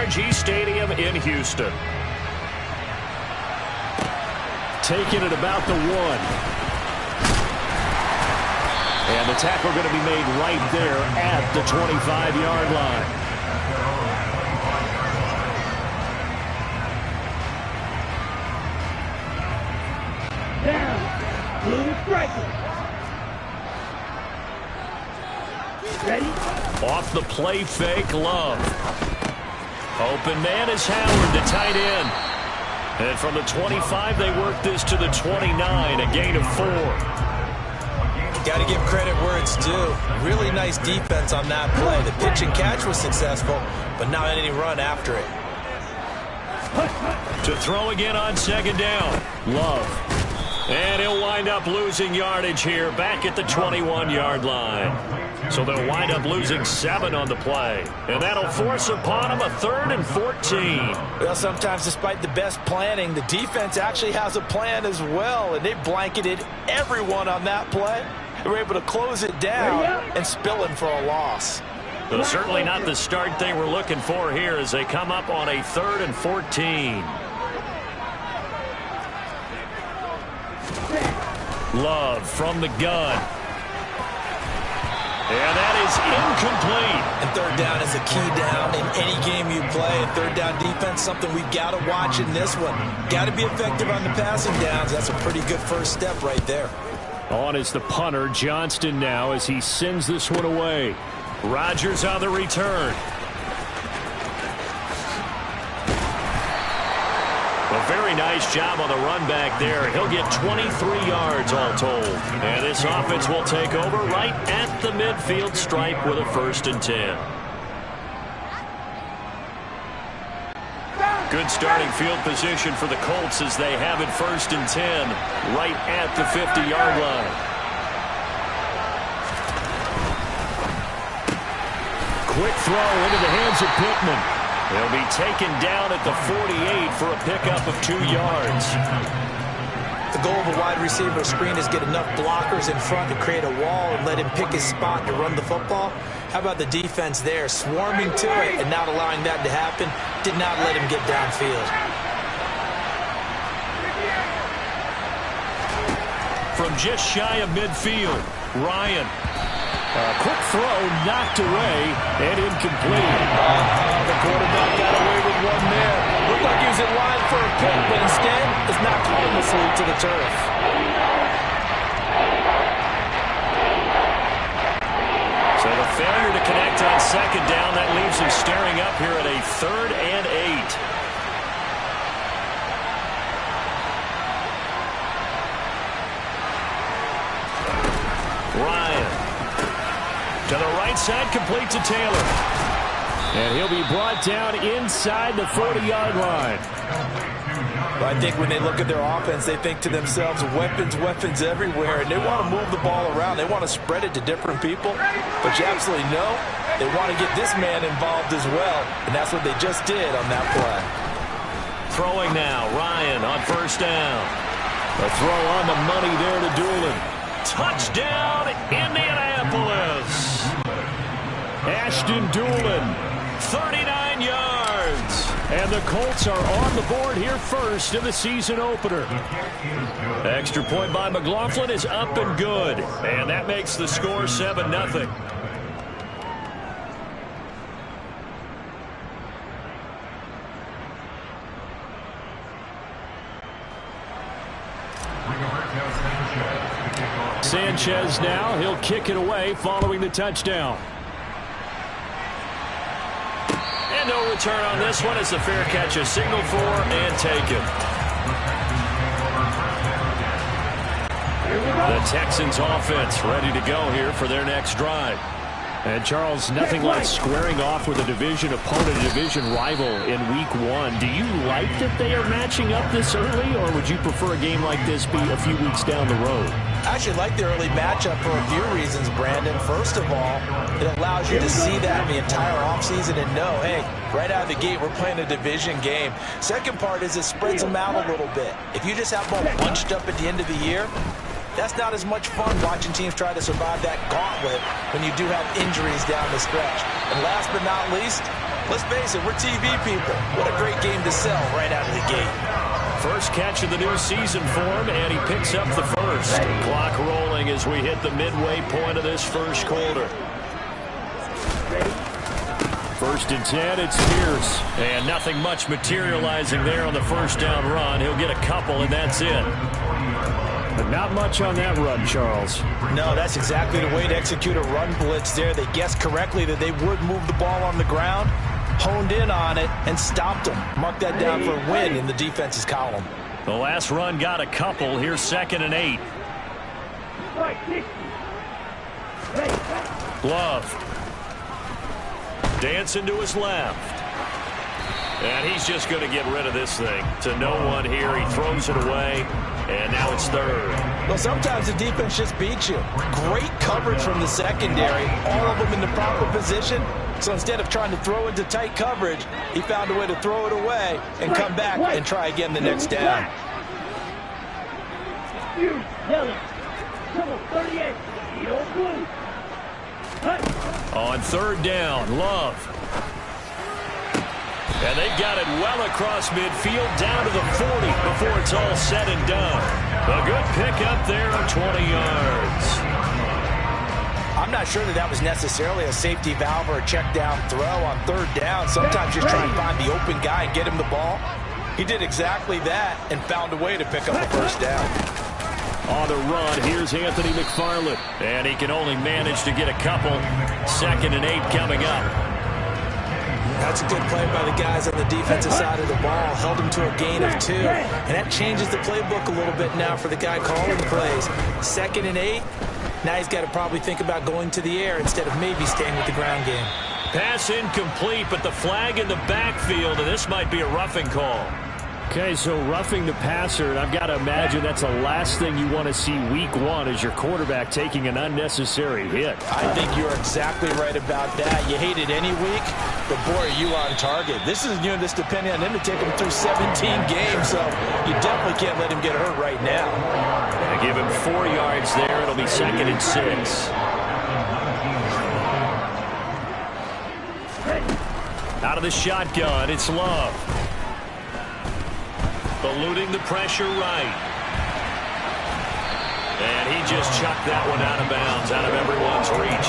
NRG Stadium in Houston. Taking it about the 1. And the tackle going to be made right there at the 25-yard line. Down. Blue striker. Ready? Off the play fake, Love. Open man is Howard, the tight end. And from the 25, they work this to the 29, a gain of 4. Got to give credit where it's due. Really nice defense on that play. The pitch and catch was successful, but not any run after it. To throw again on second down, Love. And he'll wind up losing yardage here back at the 21-yard line. So they'll wind up losing 7 on the play. And that'll force upon them a 3rd and 14. Well, sometimes despite the best planning, the defense actually has a plan as well. And they blanketed everyone on that play. They were able to close it down and spill in for a loss. Well, certainly not the start they were looking for here as they come up on a 3rd and 14. Love from the gun. And that is incomplete. And third down is a key down in any game you play. And third down defense, something we've got to watch in this one. Got to be effective on the passing downs. That's a pretty good first step right there. On is the punter, Johnston now, as he sends this one away. Rodgers on the return. A very nice job on the run back there. He'll get 23 yards all told. And this offense will take over right at the midfield stripe with a 1st and 10. Good starting field position for the Colts as they have it 1st and 10 right at the 50-yard line. Quick throw into the hands of Pittman. He'll be taken down at the 48 for a pickup of 2 yards. The goal of a wide receiver screen is get enough blockers in front to create a wall and let him pick his spot to run the football. How about the defense there, swarming to it and not allowing that to happen? Did not let him get downfield. From just shy of midfield, Ryan. A quick throw knocked away and incomplete. The quarterback got away with one there. Looked like he was in line for a pick, but instead is knocked harmlessly to the turf. So the failure to connect on second down, that leaves him staring up here at a 3rd and 8. Ryan. To the right side, complete to Taylor. And he'll be brought down inside the 40-yard line. I think when they look at their offense, they think to themselves, weapons, weapons everywhere, and they want to move the ball around. They want to spread it to different people. But you absolutely know they want to get this man involved as well, and that's what they just did on that play. Throwing now, Ryan on 1st down. A throw on the money there to Doolin. Touchdown, Indianapolis. Ashton Doolin, 39 yards. And the Colts are on the board here first in the season opener. Extra point by McLaughlin is up and good. And that makes the score 7-0. Sanchez now, he'll kick it away following the touchdown. And no return on this one as the fair catch is signaled for and taken. The Texans offense ready to go here for their next drive. And Charles, nothing like squaring off with a division opponent, a division rival in week 1. Do you like that they are matching up this early, or would you prefer a game like this be a few weeks down the road? I actually like the early matchup for a few reasons, Brandon. First of all, it allows you to see that the entire offseason and know, hey, right out of the gate, we're playing a division game. Second part is it spreads them out a little bit. If you just have them all bunched up at the end of the year, That's not as much fun watching teams try to survive that gauntlet when you do have injuries down the stretch. And last but not least, let's face it, we're TV people. What a great game to sell right out of the gate. First catch of the new season for him, and he picks up the first. Clock rolling as we hit the midway point of this first quarter. First and 10, it's Pierce. And nothing much materializing there on the first down run. He'll get a couple, and that's it. But not much on that run, Charles. No, that's exactly the way to execute a run blitz there. They guessed correctly that they would move the ball on the ground, honed in on it, and stopped them. Mark that down for a win in the defense's column. The last run got a couple. Here's 2nd and 8. Glove. Dancing to his left. And he's just going to get rid of this thing. To no one here. He throws it away. And now it's 3rd. Well, sometimes the defense just beats you. Great coverage from the secondary. All of them in the proper position. So instead of trying to throw into tight coverage, he found a way to throw it away and come back and try again the next down. On 3rd down, Love. And they've got it well across midfield down to the 40 before it's all said and done. A good pickup there of 20 yards. I'm not sure that was necessarily a safety valve or a check down throw on 3rd down. Sometimes just try and find the open guy and get him the ball. He did exactly that and found a way to pick up the first down. On the run, here's Anthony McFarland. And he can only manage to get a couple. 2nd and 8 coming up. That's a good play by the guys on the defensive side of the ball. Held him to a gain of 2. And that changes the playbook a little bit now for the guy calling the plays. 2nd and 8. Now he's got to probably think about going to the air instead of maybe staying with the ground game. Pass incomplete, but the flag in the backfield, and this might be a roughing call. Okay, so roughing the passer, and I've got to imagine that's the last thing you want to see week 1 as your quarterback taking an unnecessary hit. I think you're exactly right about that. You hate it any week, but boy, are you on target. This is just depending on him to take him through 17 games, so you definitely can't let him get hurt right now. And give him 4 yards there. It'll be 2nd and 6. Out of the shotgun, it's Love. Eluding the pressure right. And he just chucked that one out of bounds, out of everyone's reach.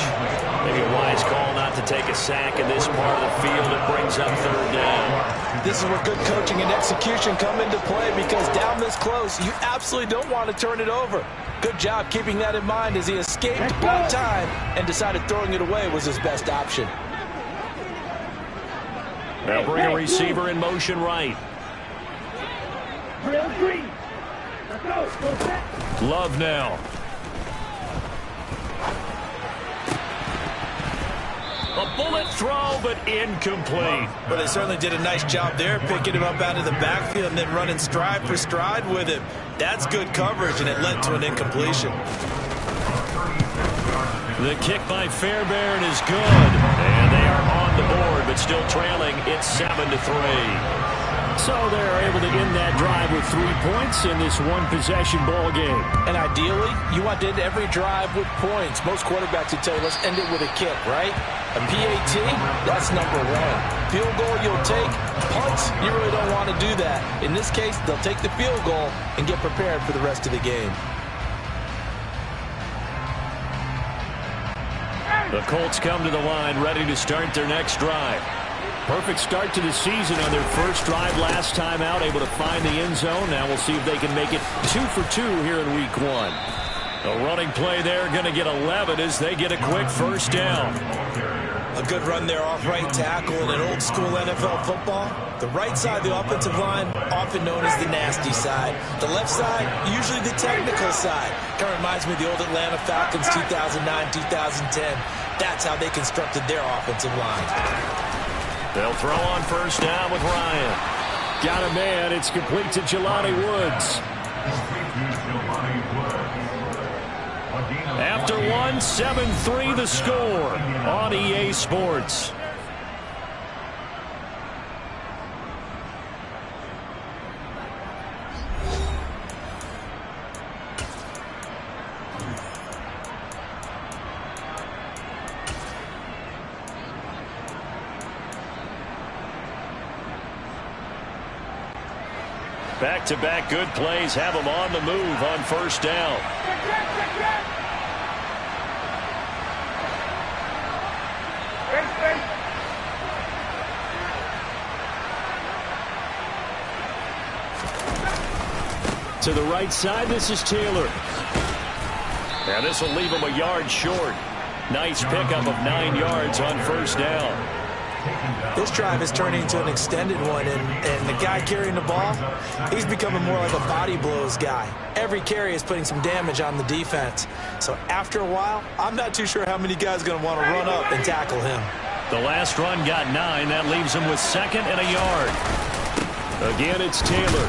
Maybe a wise call not to take a sack in this part of the field. It brings up 3rd down. This is where good coaching and execution come into play, because down this close, you absolutely don't want to turn it over. Good job keeping that in mind as he escaped, bought time, and decided throwing it away was his best option. They'll bring a receiver in motion right. Love now. A bullet throw, but incomplete. Well, they certainly did a nice job there, picking him up out of the backfield and then running stride for stride with him. That's good coverage, and it led to an incompletion. The kick by Fairbairn is good. And they are on the board, but still trailing. It's 7-3. So they're able to end that drive with 3 points in this one-possession ball game. And ideally, you want to end every drive with points. Most quarterbacks would tell you, let's end it with a kick, right? A PAT, that's number 1. Field goal you'll take. Punts, you really don't want to do that. In this case, they'll take the field goal and get prepared for the rest of the game. The Colts come to the line ready to start their next drive. Perfect start to the season on their first drive last time out, able to find the end zone. Now we'll see if they can make it 2 for 2 here in week 1. A running play there, going to get 11 as they get a quick first down. A good run there off right tackle in an old school NFL football. The right side of the offensive line, often known as the nasty side. The left side, usually the technical side. Kind of reminds me of the old Atlanta Falcons 2009, 2010. That's how they constructed their offensive line. They'll throw on first down with Ryan. Got a man. It's complete to Jelani Woods. After 1, 7-3 the score on EA Sports. Back-to-back good plays have them on the move on first down. To the right side, this is Taylor. And this will leave him a yard short. Nice pickup of 9 yards on first down. This drive is turning into an extended one, and the guy carrying the ball, he's becoming more like a body blows guy. Every carry is putting some damage on the defense. So after a while, I'm not too sure how many guys are going to want to run up and tackle him. The last run got 9. That leaves him with 2nd and a yard. Again, it's Taylor.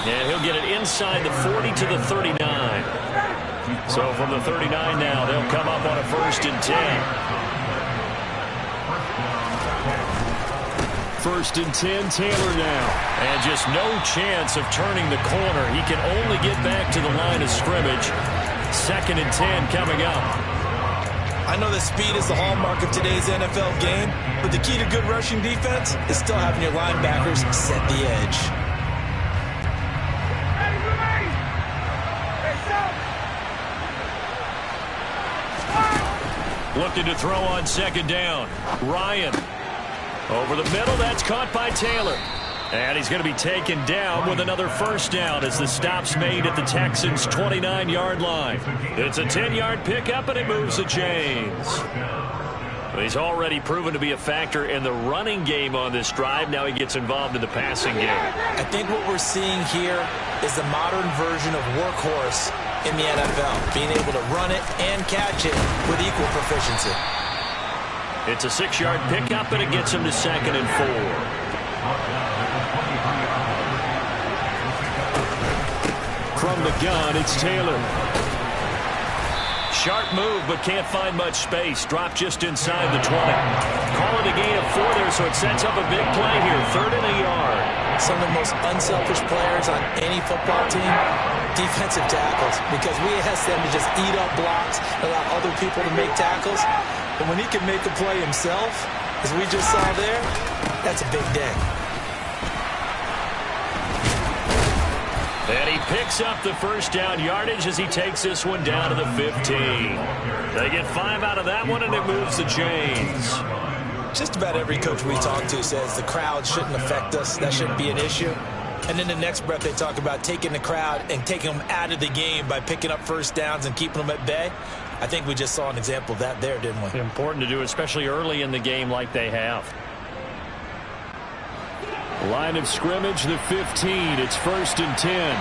And he'll get it inside the 40 to the 39. So from the 39 now, they'll come up on a 1st and 10. 1st and 10, Taylor now. And just no chance of turning the corner. He can only get back to the line of scrimmage. 2nd and 10 coming up. I know that speed is the hallmark of today's NFL game, but the key to good rushing defense is still having your linebackers set the edge. Looking to throw on 2nd down. Ryan. Over the middle, that's caught by Taylor. And he's going to be taken down with another 1st down as the stop's made at the Texans' 29-yard line. It's a 10-yard pickup, and it moves the chains. He's already proven to be a factor in the running game on this drive. Now he gets involved in the passing game. I think what we're seeing here is the modern version of workhorse in the NFL, being able to run it and catch it with equal proficiency. It's a 6-yard pickup, and it gets him to 2nd and 4. From the gun, it's Taylor. Sharp move, but can't find much space. Drop just inside the 20. Call it a gain of 4 there, so it sets up a big play here. 3rd and a yard. Some of the most unselfish players on any football team, defensive tackles, because we ask them to just eat up blocks, allow other people to make tackles. But when he can make a play himself, as we just saw there, that's a big day. And he picks up the 1st down yardage as he takes this one down to the 15. They get 5 out of that one, and it moves the chains. Just about every coach we talk to says the crowd shouldn't affect us. That shouldn't be an issue. And then the next breath they talk about taking the crowd and taking them out of the game by picking up 1st downs and keeping them at bay. I think we just saw an example of that there, didn't we? Important to do, especially early in the game like they have. Line of scrimmage, the 15. It's 1st and 10.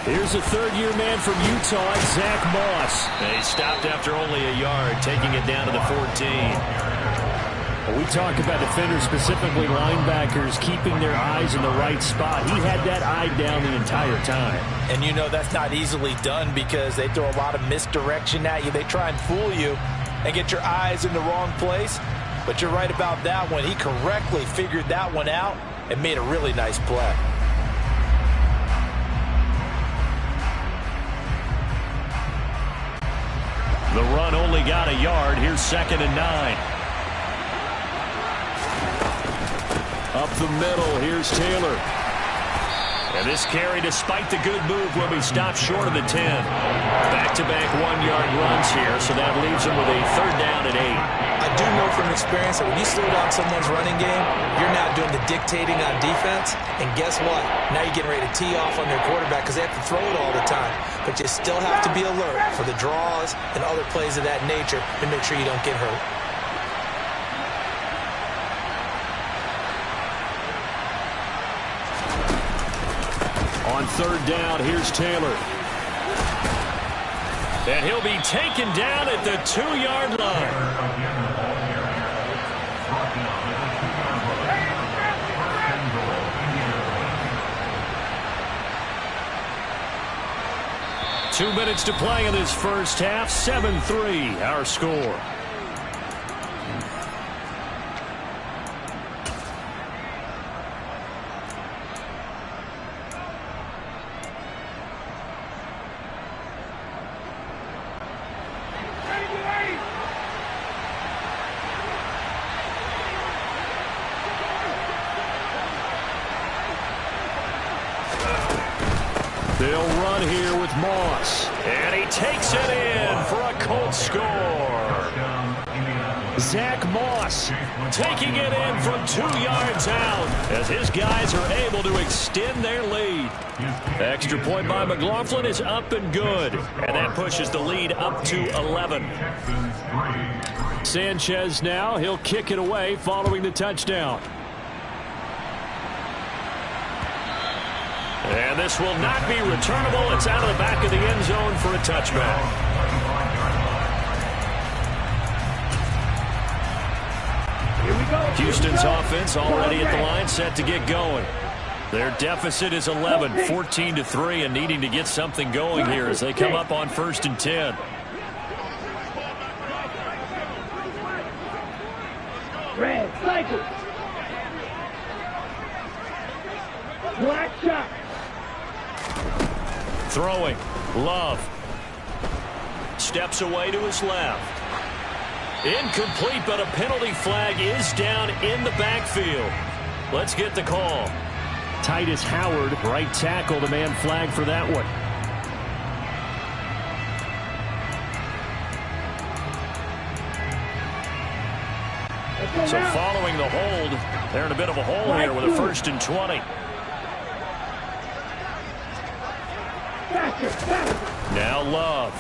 Here's a 3rd-year man from Utah, Zach Moss. They stopped after only a yard, taking it down to the 14. Well, we talk about defenders, specifically linebackers, keeping their eyes in the right spot. He had that eye down the entire time. And you know that's not easily done because they throw a lot of misdirection at you. They try and fool you and get your eyes in the wrong place. But you're right about that one. He correctly figured that one out and made a really nice play. The run only got a yard. Here's 2nd and 9. Up the middle, here's Taylor. And this carry, despite the good move, will be stopped short of the 10. Back-to-back 1-yard runs here, so that leaves him with a 3rd down and 8. I do know from experience that when you slow down someone's running game, you're now doing the dictating on defense. And guess what? Now you're getting ready to tee off on their quarterback because they have to throw it all the time. But you still have to be alert for the draws and other plays of that nature to make sure you don't get hurt. On 3rd down, here's Taylor. And he'll be taken down at the 2-yard line. Two minutes to play in this first half. 7-3, our score. They'll run here with Moss. And he takes it in for a Colts score. Zach Moss taking it in from 2 yards out as his guys are able to extend their lead. Extra point by McLaughlin is up and good. And that pushes the lead up to 11. Sanchez now, he'll kick it away following the touchdown. And this will not be returnable. It's out of the back of the end zone for a touchback. Houston's offense already at the line, set to get going. Their deficit is 11, 14-3, and needing to get something going here as they come up on 1st and 10. Red cycle. Black shot. Throwing. Love. Steps away to his left. Incomplete, but a penalty flag is down in the backfield. Let's get the call. Titus Howard, right tackle, the man flag for that one. So following the hold, they're in a bit of a hole here with a 1st and 20. Now Love.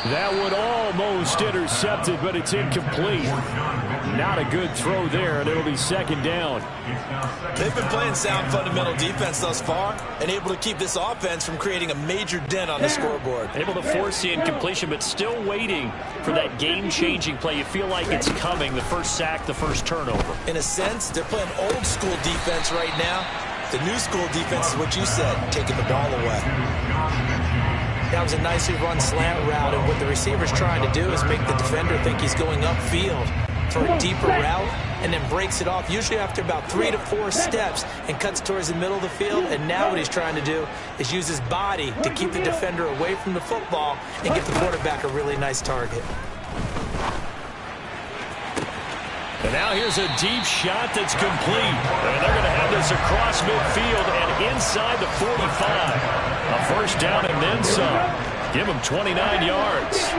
That one almost intercepted, but it's incomplete. Not a good throw there, and it'll be 2nd down. They've been playing sound fundamental defense thus far and able to keep this offense from creating a major dent on the scoreboard. Able to force the incompletion, but still waiting for that game-changing play. You feel like it's coming, the first sack, the first turnover. In a sense, they're playing old-school defense right now. The new school defense is what you said, taking the ball away. That was a nicely run slant route, and what the receiver's trying to do is make the defender think he's going upfield for a deeper route, and then breaks it off, usually after about 3 to 4 steps, and cuts towards the middle of the field. And now what he's trying to do is use his body to keep the defender away from the football and give the quarterback a really nice target. And now here's a deep shot that's complete. And they're going to have this across midfield and inside the 45. A 1st down and then some. Give him 29 yards.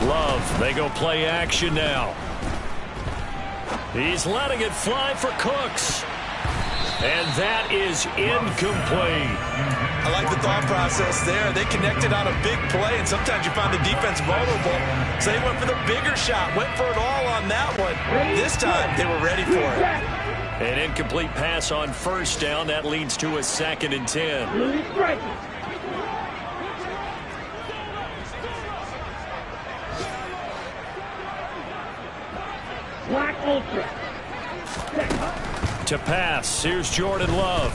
Love, they go play action now. He's letting it fly for Cooks. And that is incomplete. I like the thought process there. They connected on a big play, and sometimes you find the defense vulnerable. So they went for the bigger shot, went for it all on that one. This time, they were ready for it. An incomplete pass on 1st down. That leads to a 2nd and 10. Black Ultra. To pass, here's Jordan Love.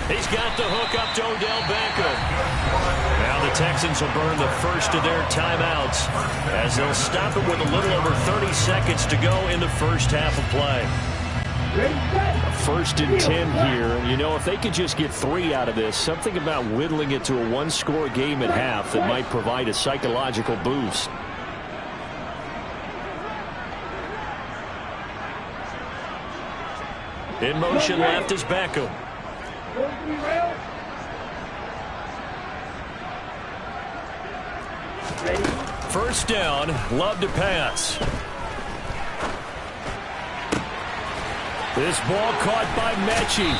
He's got the hook up to Odell Beckham. Now the Texans will burn the first of their timeouts as they'll stop it with a little over 30 seconds to go in the first half of play. 1st and 10 here, and you know, if they could just get 3 out of this, something about whittling it to a 1-score game at half that might provide a psychological boost. In motion left is Beckham. 1st down, Love to pass. This ball caught by Mechie.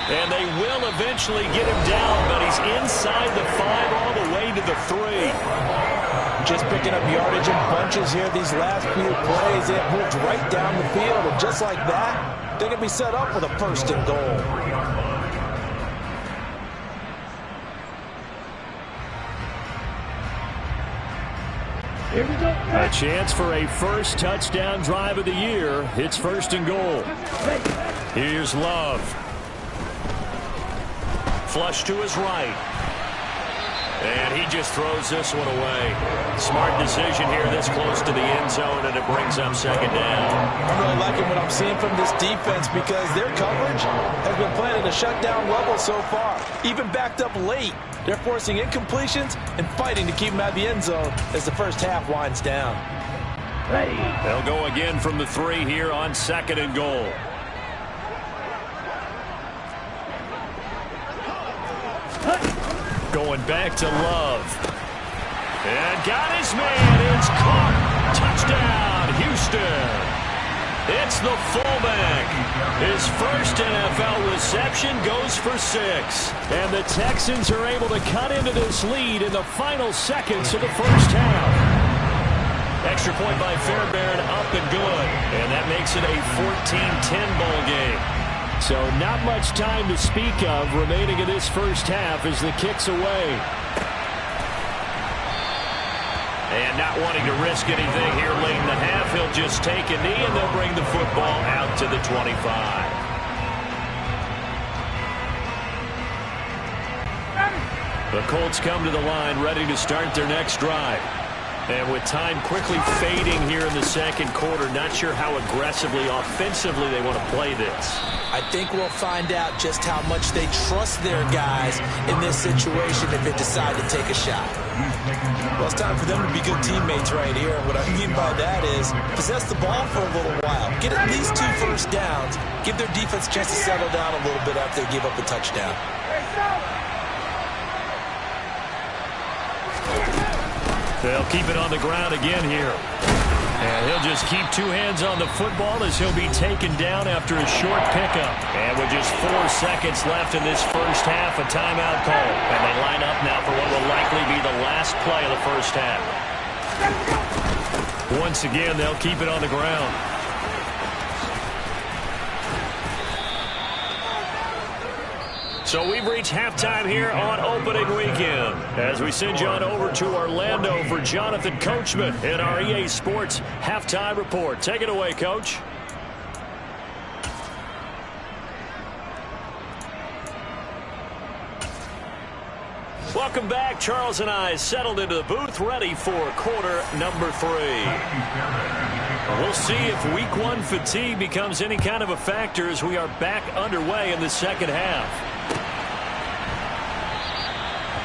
And they will eventually get him down, but he's inside the 5 all the way to the 3. Just picking up yardage in bunches here these last few plays. They have moved right down the field, and just like that, they're going to be set up with a 1st and goal. Here we go. A chance for a first touchdown drive of the year. It's 1st and goal. Here's Love. Flush to his right. And he just throws this one away. Smart decision here this close to the end zone, and it brings up 2nd down. I'm really liking what I'm seeing from this defense because their coverage has been playing at a shutdown level so far. Even backed up late, they're forcing incompletions and fighting to keep them out of the end zone as the first half winds down. They'll go again from the 3 here on 2nd and goal. Going back to Love. And got his man. It's caught. Touchdown, Houston. It's the fullback. His first NFL reception goes for 6. And the Texans are able to cut into this lead in the final seconds of the first half. Extra point by Fairbairn, up and good. And that makes it a 14-10 ball game. So not much time to speak of remaining in this first half as the kick's away. And not wanting to risk anything here late in the half, he'll just take a knee and they'll bring the football out to the 25. The Colts come to the line ready to start their next drive. And with time quickly fading here in the second quarter, not sure how aggressively, offensively they want to play this. I think we'll find out just how much they trust their guys in this situation if they decide to take a shot. Well, it's time for them to be good teammates right here. And what I mean by that is possess the ball for a little while. Get at least 2 first downs. Give their defense a chance to settle down a little bit after they give up a touchdown. They'll keep it on the ground again here. And he'll just keep 2 hands on the football as he'll be taken down after a short pickup. And with just 4 seconds left in this first half, a timeout call. And they line up now for what will likely be the last play of the first half. Once again, they'll keep it on the ground. So we've reached halftime here on opening weekend as we send you on over to Orlando for Jonathan Coachman in our EA Sports Halftime Report. Take it away, Coach. Welcome back. Charles and I settled into the booth ready for quarter number 3. We'll see if week 1 fatigue becomes any kind of a factor as we are back underway in the second half.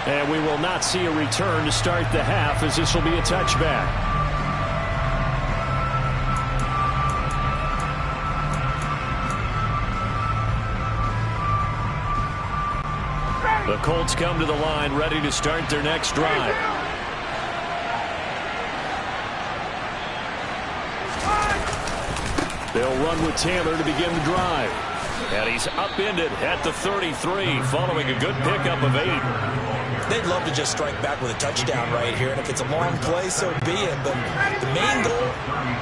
And we will not see a return to start the half as this will be a touchback. The Colts come to the line ready to start their next drive. They'll run with Taylor to begin the drive. And he's upended at the 33 following a good pickup of 8. They'd love to just strike back with a touchdown right here, and if it's a long play, so be it. But the main goal,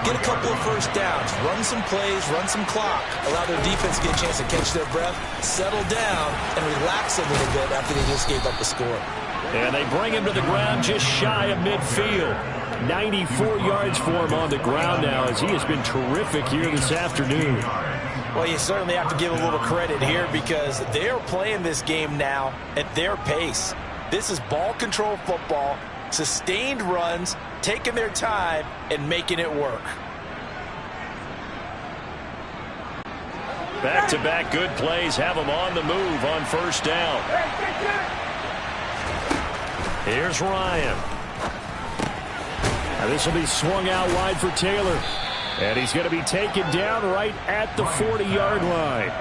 get a couple of first downs, run some plays, run some clock, allow their defense to get a chance to catch their breath, settle down, and relax a little bit after they just gave up a score. And they bring him to the ground just shy of midfield. 94 yards for him on the ground now as he has been terrific here this afternoon. Well, you certainly have to give a little credit here because they are playing this game now at their pace. This is ball control football, sustained runs, taking their time, and making it work. Back-to-back good plays have them on the move on first down. Here's Ryan. Now this will be swung out wide for Taylor. And he's going to be taken down right at the 40-yard line.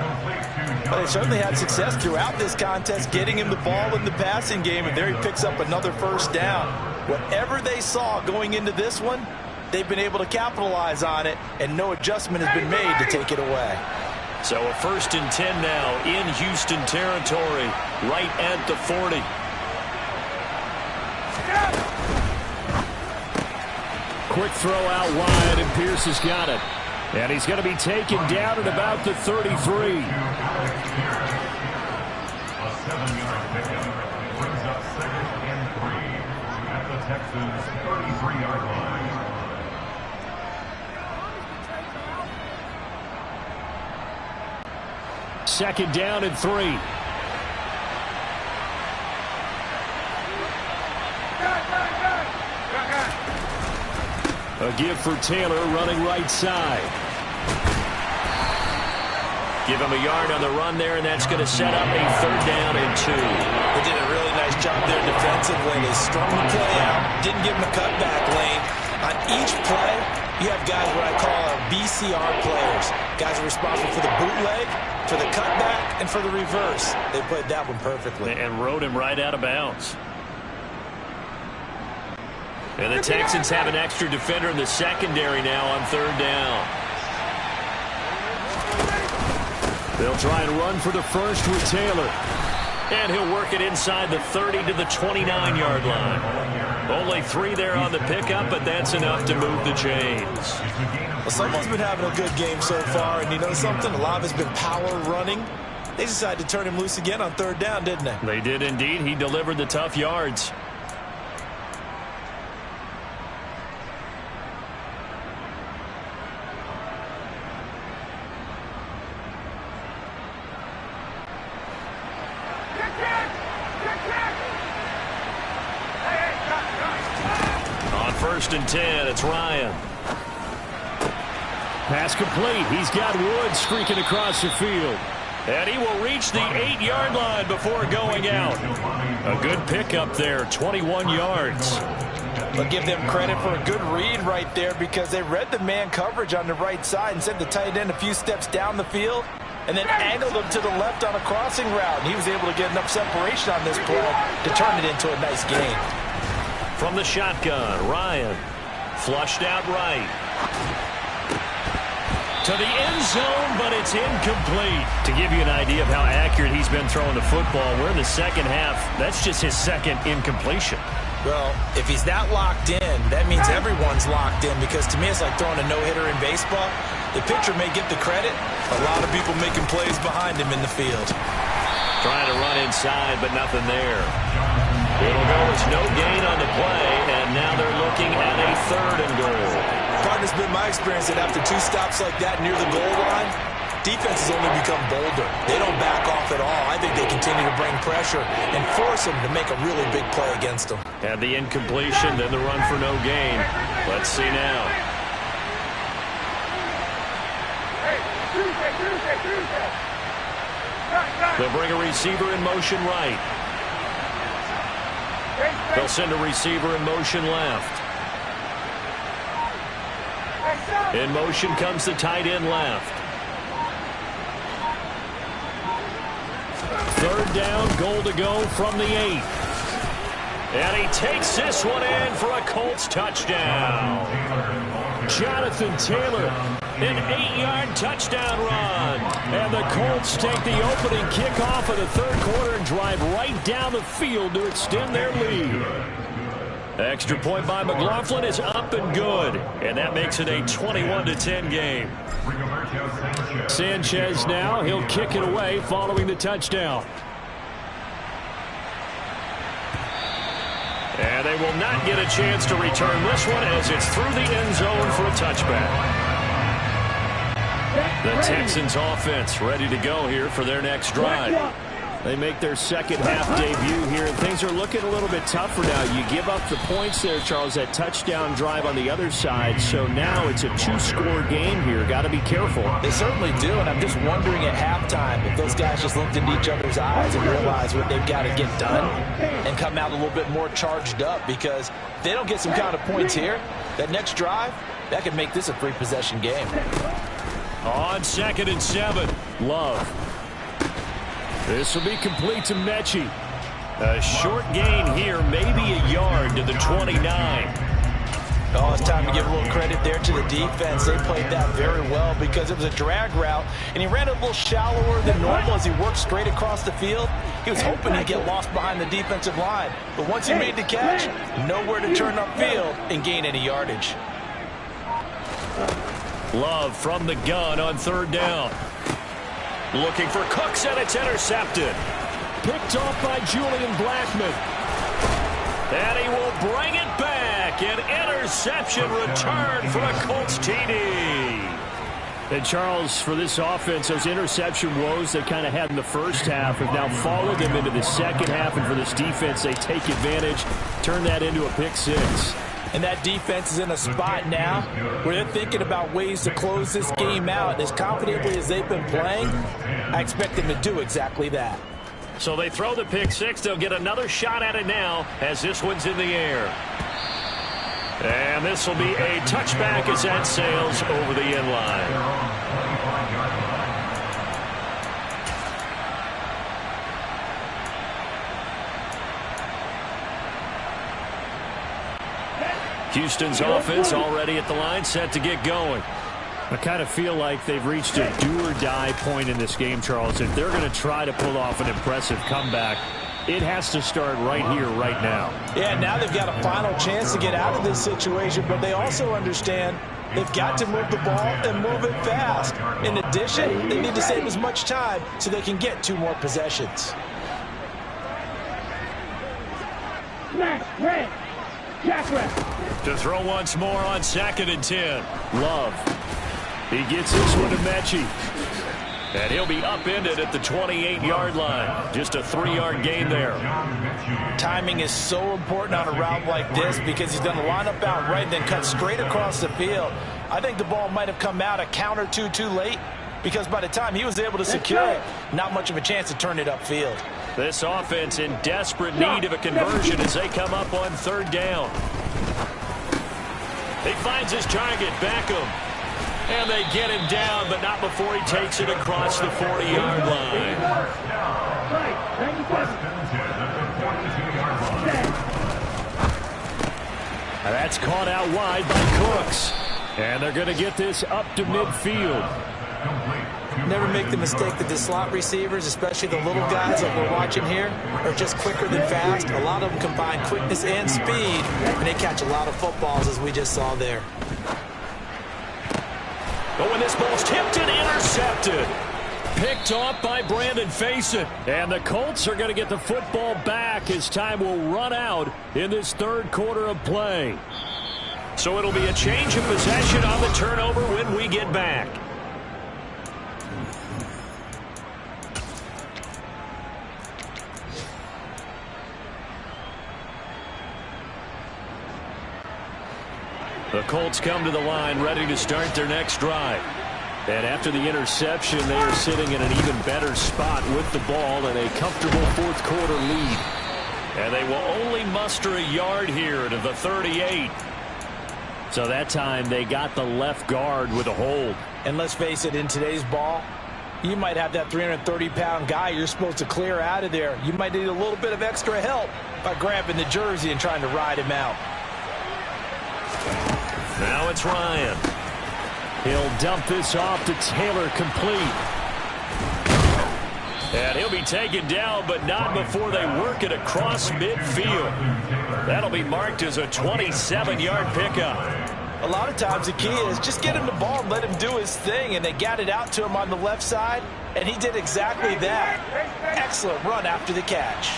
Well, they certainly had success throughout this contest, getting him the ball in the passing game, and there he picks up another first down. Whatever they saw going into this one, they've been able to capitalize on it, and no adjustment has been made to take it away. So a 1st and 10 now in Houston territory, right at the 40. Quick throw out wide, and Pierce has got it. And he's going to be taken down at about the 33. A 7-yard pickup brings up 2nd and 3 at the Texans' 33-yard line. Second down and 3. A give for Taylor running right side. Give him a yard on the run there, and that's going to set up a 3rd down and 2. They did a really nice job there defensively. They strung the play out, didn't give him a cutback lane. On each play, you have guys what I call BCR players. Guys are responsible for the bootleg for the cutback and for the reverse. They played that one perfectly. And rode him right out of bounds. And the Texans have an extra defender in the secondary now on third down. They'll try and run for the first with Taylor. And he'll work it inside the 30 to the 29-yard line. Only 3 there on the pickup, but that's enough to move the chains. Well, someone's been having a good game so far, and you know something? A lot of it's been power running. They decided to turn him loose again on third down, didn't they? They did indeed. He delivered the tough yards. First and 10, it's Ryan. Pass complete. He's got Woods streaking across the field. And he will reach the 8-yard line before going out. A good pickup there, 21 yards. But give them credit for a good read right there because they read the man coverage on the right side and sent the tight end a few steps down the field and then angled him to the left on a crossing route. And he was able to get enough separation on this play to turn it into a nice gain. From the shotgun, Ryan flushed out right. To the end zone, but it's incomplete. To give you an idea of how accurate he's been throwing the football, we're in the second half. That's just his second incompletion. Well, if he's that locked in, that means everyone's locked in because to me it's like throwing a no-hitter in baseball. The pitcher may get the credit. A lot of people making plays behind him in the field. Trying to run inside, but nothing there. It'll go as no gain on the play, and now they're looking at a 3rd and goal. Partner's been my experience that after 2 stops like that near the goal line, defenses only become bolder. They don't back off at all. I think they continue to bring pressure and force them to make a really big play against them. And the incompletion, then the run for no gain. Let's see now. They'll bring a receiver in motion right. They'll send a receiver in motion left. In motion comes the tight end left. 3rd down, goal to go from the 8. And he takes this one in for a Colts touchdown. Jonathan Taylor, an 8-yard touchdown run. And the Colts take the opening kickoff of the 3rd quarter and drive right down the field to extend their lead. Extra point by McLaughlin is up and good. And that makes it a 21-10 game. Sanchez now, he'll kick it away following the touchdown. And they will not get a chance to return this one as it's through the end zone for a touchback. The Texans offense ready to go here for their next drive. They make their second half debut here, and things are looking a little bit tougher now. You give up the points there, Charles, that touchdown drive on the other side. So now it's a 2-score game here. Got to be careful. They certainly do, and I'm just wondering at halftime if those guys just looked into each other's eyes and realized what they've got to get done and come out a little bit more charged up because if they don't get some kind of points here, that next drive, that could make this a 3-possession game. On 2nd and 7, Love. This will be complete to Mechie. A short gain here, maybe a yard to the 29. Oh, it's time to give a little credit there to the defense. They played that very well because it was a drag route, and he ran a little shallower than normal as he worked straight across the field. He was hoping he'd get lost behind the defensive line, but once he made the catch, nowhere to turn upfield and gain any yardage. Love from the gun on 3rd down. Looking for Cooks, and it's intercepted. Picked off by Julian Blackman. And he will bring it back. An interception return for a Colts TD. And Charles, for this offense, those interception woes they kind of had in the first half have now followed them into the second half. And for this defense, they take advantage, turn that into a pick 6. And that defense is in a spot now where they're thinking about ways to close this game out. And as confidently as they've been playing, I expect them to do exactly that. So they throw the pick 6. They'll get another shot at it now as this one's in the air. And this will be a touchback as that sails over the end line. Houston's offense already at the line, set to get going. I kind of feel like they've reached a do-or-die point in this game, Charles. If they're going to try to pull off an impressive comeback, it has to start right here, right now. Yeah, now they've got a final chance to get out of this situation, but they also understand they've got to move the ball and move it fast. In addition, they need to save as much time so they can get 2 more possessions. Smash, red, jackrabbit. To throw once more on 2nd and 10. Love. He gets this one to Mechie. And he'll be upended at the 28-yard line. Just a 3-yard gain there. Timing is so important on a route like this because he's going to line up out right and then cut straight across the field. I think the ball might have come out a count or two too late because by the time he was able to secure it, not much of a chance to turn it upfield. This offense in desperate need of a conversion as they come up on 3rd down. He finds his target, Beckham. And they get him down, but not before he takes it across the 40-yard line. And that's caught out wide by Cooks. And they're going to get this up to midfield. Never make the mistake that the slot receivers, especially the little guys that we're watching here, are just quicker than fast. A lot of them combine quickness and speed, and they catch a lot of footballs, as we just saw there. But when this ball's tipped and intercepted. Picked off by Brandon Faison. And the Colts are going to get the football back as time will run out in this 3rd quarter of play. So it'll be a change of possession on the turnover when we get back. The Colts come to the line ready to start their next drive. And after the interception, they are sitting in an even better spot with the ball and a comfortable 4th quarter lead. And they will only muster a yard here to the 38. So that time they got the left guard with a hold. And let's face it, in today's ball, you might have that 330-pound guy you're supposed to clear out of there. You might need a little bit of extra help by grabbing the jersey and trying to ride him out. Now it's Ryan. He'll dump this off to Taylor, complete. And he'll be taken down, but not before they work it across midfield. That'll be marked as a 27-yard pickup. A lot of times the key is just get him the ball and let him do his thing, and they got it out to him on the left side, and he did exactly that. Excellent run after the catch.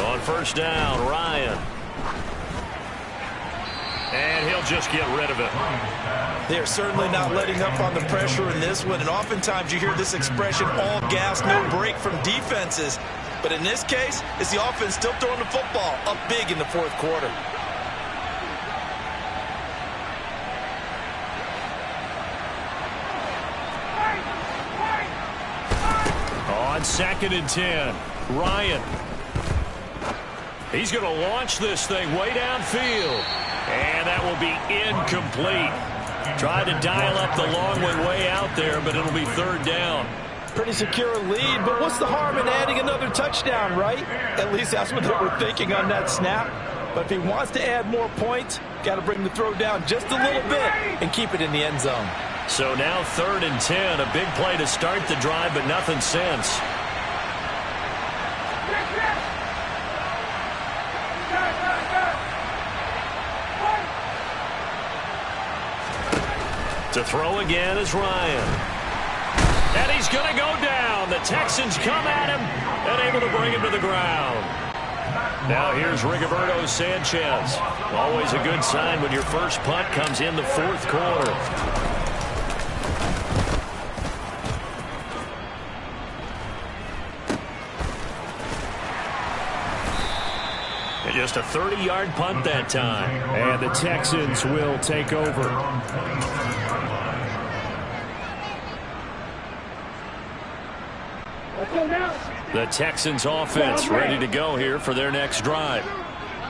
On 1st down, Ryan. And he'll just get rid of it. They're certainly not letting up on the pressure in this one, and oftentimes you hear this expression, all gas, no break from defenses. But in this case, it's the offense still throwing the football up big in the 4th quarter. On 2nd and 10, Ryan. He's going to launch this thing way downfield. And that will be incomplete. Tried to dial up the long one way out there, but it'll be 3rd down. Pretty secure lead, but what's the harm in adding another touchdown, right? At least that's what they were thinking on that snap. But if he wants to add more points, got to bring the throw down just a little bit and keep it in the end zone. So now 3rd and 10, a big play to start the drive, but nothing since. To throw again is Ryan. And he's going to go down. The Texans come at him and able to bring him to the ground. Now here's Rigoberto Sanchez. Always a good sign when your first punt comes in the 4th quarter. Just a 30-yard punt that time. And the Texans will take over. The Texans offense ready to go here for their next drive.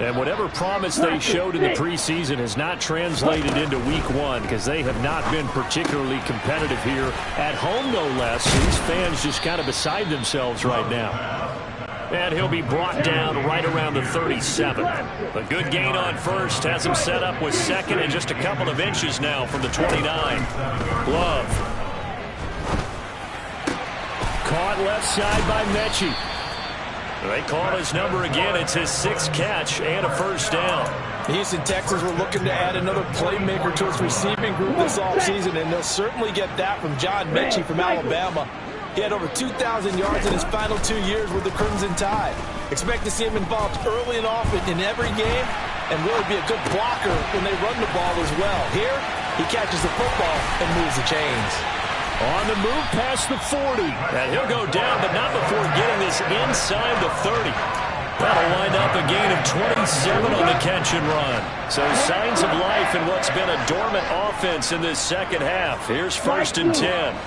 And whatever promise they showed in the preseason has not translated into week 1 because they have not been particularly competitive here at home, no less. These fans just kind of beside themselves right now. And he'll be brought down right around the 37. A good gain on first has him set up with second and just a couple of inches now from the 29. Love. Caught left side by Mechie. They call his number again. It's his 6th catch and a first down. The Houston Texans were looking to add another playmaker to its receiving group this offseason, and they'll certainly get that from John Mechie from Alabama. He had over 2,000 yards in his final 2 years with the Crimson Tide. Expect to see him involved early and often in every game and really be a good blocker when they run the ball as well. Here, he catches the football and moves the chains. On the move past the 40. And he'll go down, but not before getting this inside the 30. That'll wind up a gain of 27 on the catch and run. So signs of life in what's been a dormant offense in this second half. Here's 1st and 10.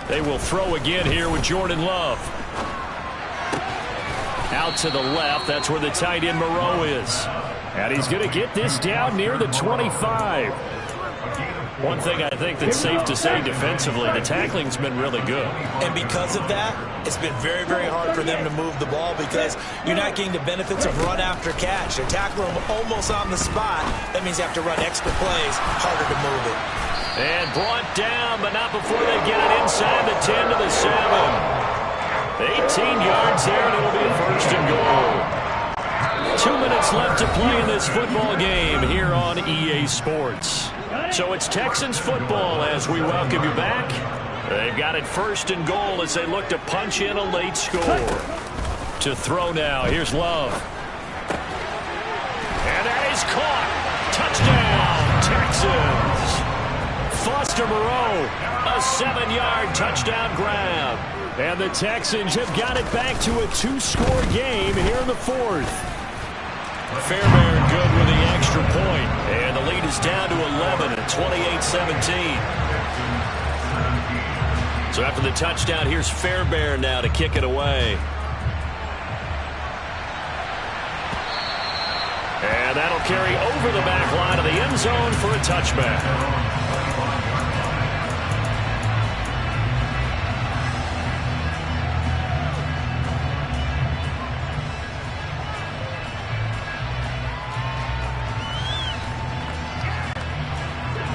They will throw again here with Jordan Love. Out to the left. That's where the tight end Moreau is. And he's going to get this down near the 25. One thing I think that's safe to say defensively, the tackling's been really good. And because of that, it's been very, very hard for them to move the ball because you're not getting the benefits of run after catch. They're tackling them almost on the spot. That means you have to run extra plays, harder to move it. And brought down, but not before they get it inside the 10 to the 7. 18 yards there, and it'll be a 1st and goal. 2 minutes left to play in this football game here on EA Sports. So it's Texans football as we welcome you back. They've got it 1st and goal as they look to punch in a late score. To throw now, here's Love. And that is caught. Touchdown, Texans. Foster Moreau, a 7-yard touchdown grab. And the Texans have got it back to a 2-score game here in the 4th. Fairbairn good with the extra point. And the lead is down to 11 at 28-17. So after the touchdown, here's Fairbairn now to kick it away. And that'll carry over the back line of the end zone for a touchback.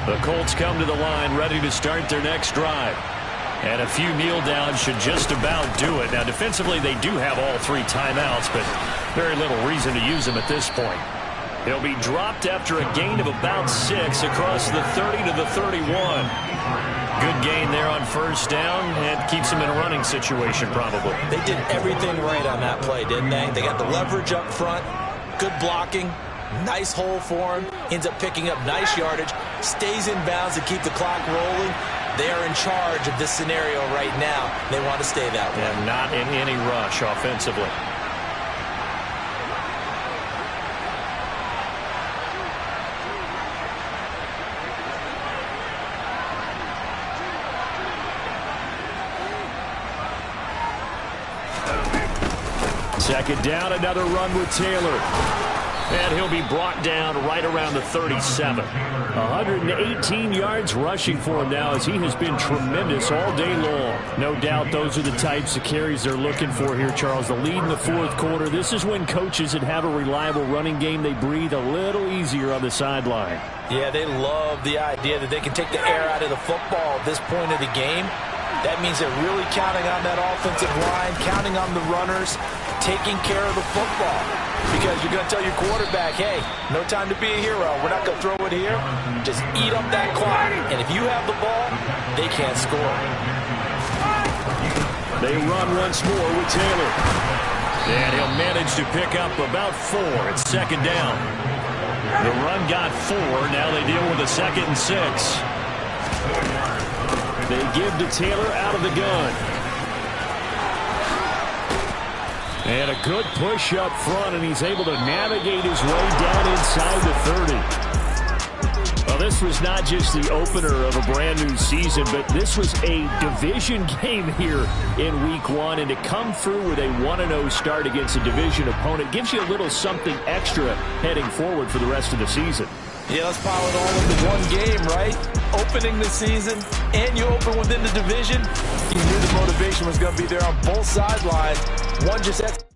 The Colts come to the line ready to start their next drive. And a few kneel downs should just about do it. Now, defensively, they do have all 3 timeouts, but very little reason to use them at this point. He'll be dropped after a gain of about 6 across the 30 to the 31. Good gain there on 1st down and keeps him in a running situation probably. They did everything right on that play, didn't they? They got the leverage up front, good blocking, nice hole for him, ends up picking up nice yardage, stays in bounds to keep the clock rolling. They are in charge of this scenario right now. They want to stay that way. And not in any rush offensively. Second down, another run with Taylor. And he'll be brought down right around the 37. 118 yards rushing for him now as he has been tremendous all day long. No doubt those are the types of carries they're looking for here, Charles. The lead in the 4th quarter. This is when coaches that have a reliable running game, they breathe a little easier on the sideline. Yeah, they love the idea that they can take the air out of the football at this point of the game. That means they're really counting on that offensive line, counting on the runners, taking care of the football. Because you're going to tell your quarterback, hey, no time to be a hero. We're not going to throw it here. Just eat up that clock. And if you have the ball, they can't score. They run once more with Taylor. And he'll manage to pick up about 4. It's 2nd down. The run got 4. Now they deal with a 2nd and 6. They give to Taylor out of the gun. And a good push up front, and he's able to navigate his way down inside the 30. Well, this was not just the opener of a brand new season, but this was a division game here in Week 1. And to come through with a 1-0 start against a division opponent gives you a little something extra heading forward for the rest of the season. Yeah, let's pile it all into one game, right? Opening the season, and you open within the division. You knew the motivation was going to be there on both sidelines. One just had